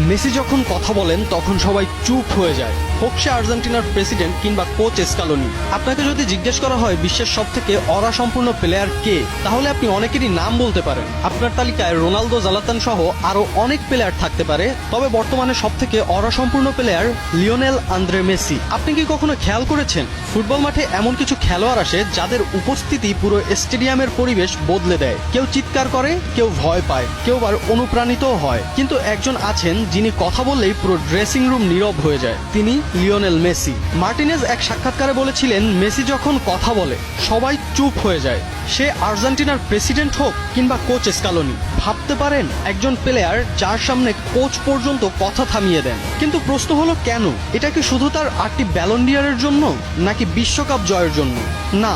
Messi যখন কথা বলেন তখন সবাই চুপ হয়ে যায়, হোক সে আর্জেন্টিনার প্রেসিডেন্ট কিংবা কোচ স্কালোনি। আপনাকে যদি জিজ্ঞেস করা হয় বিশ্বের সবথেকে অরা সম্পূর্ণ প্লেয়ার কে, তাহলে আপনি অনেকেরই নাম বলতে পারেন। আপনার তালিকায় রোনালদো, জালাতান সহ আরো অনেক প্লেয়ার থাকতে পারে, তবে বর্তমানে সবথেকে অরা সম্পূর্ণ প্লেয়ার লিওনেল আন্দ্রে মেসি। আপনি কি কখনো খেয়াল করেছেন ফুটবল মাঠে এমন কিছু খেলোয়াড় আসে যাদের উপস্থিতি পুরো স্টেডিয়ামের পরিবেশ বদলে দেয়? কেউ চিৎকার করে, কেউ ভয় পায়, কেউ আবার অনুপ্রাণিতও হয়, কিন্তু একজন আছেন যিনি কথা বললেই পুরো ড্রেসিং রুম নীরব হয়ে যায়। তিনি লিওনেল মেসি। মার্টিনেজ এক সাক্ষাৎকারে বলেছিলেন, মেসি যখন কথা বলে সবাই চুপ হয়ে যায়, সে আর্জেন্টিনার প্রেসিডেন্ট হোক কিংবা কোচ স্কালোনি। ভাবতে পারেন, একজন প্লেয়ার যার সামনে কোচ পর্যন্ত কথা থামিয়ে দেন। কিন্তু প্রশ্ন হলো কেন? এটা কি শুধু তার 8টি ব্যালন ডি'অরের জন্য, নাকি বিশ্বকাপ জয়ের জন্য? না,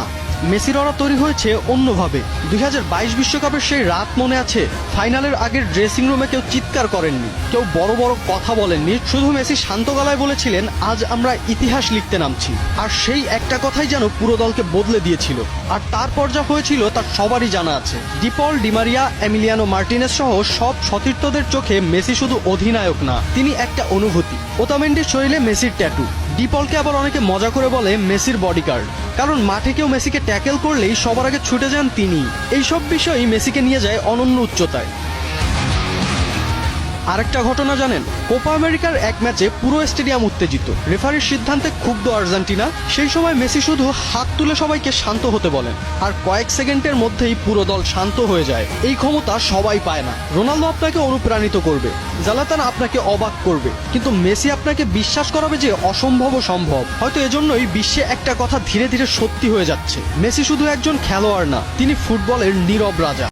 মেসির অরা তৈরি হয়েছে অন্যভাবে। 2022 বিশ্বকাপের সেই রাত মনে আছে? ফাইনালের আগের ড্রেসিং রুমে কেউ চিৎকার করেননি, কেউ বড় বড় কথা বলেননি, শুধু মেসি শান্ত গলায় বলেছিলেন, আজ আমরা ইতিহাস লিখতে নামছি। আর সেই একটা কথাই যেন পুরো দলকে বদলে দিয়েছিল। আর তারপর যা হয়েছিল তার সবারই জানা আছে। ডিপল, ডিমারিয়া, এমিলিয়ানো মার্টিনেজ সহ সব সতীর্থদের চোখে মেসি শুধু অধিনায়ক না, তিনি একটা অনুভূতি। ওতামেন্ডির শরীরে মেসির ট্যাটু। ডিপলকে আবার অনেকে মজা করে বলে মেসির বডিগার্ড, কারণ মাঠে কেউ মেসিকে ট্যাকেল করলেই সবার আগে ছুটে যান তিনি। এইসব বিষয়ই মেসিকে নিয়ে যায় অনন্য উচ্চতায়। আরেকটা ঘটনা জানেন? কোপা আমেরিকার এক ম্যাচে পুরো স্টেডিয়াম উত্তেজিত, রেফারির সিদ্ধান্তে ক্ষুব্ধ আর্জেন্টিনা। সেই সময় মেসি শুধু হাত তুলে সবাইকে শান্ত হতে বলেন, আর কয়েক সেকেন্ডের মধ্যেই পুরো দল শান্ত হয়ে যায়। এই ক্ষমতা সবাই পায় না। রোনালদো আপনাকে অনুপ্রাণিত করবে, জালাতান আপনাকে অবাক করবে, কিন্তু মেসি আপনাকে বিশ্বাস করাবে যে অসম্ভবও সম্ভব। হয়তো এজন্যই বিশ্বে একটা কথা ধীরে ধীরে সত্যি হয়ে যাচ্ছে, মেসি শুধু একজন খেলোয়াড় না, তিনি ফুটবলের নীরব রাজা।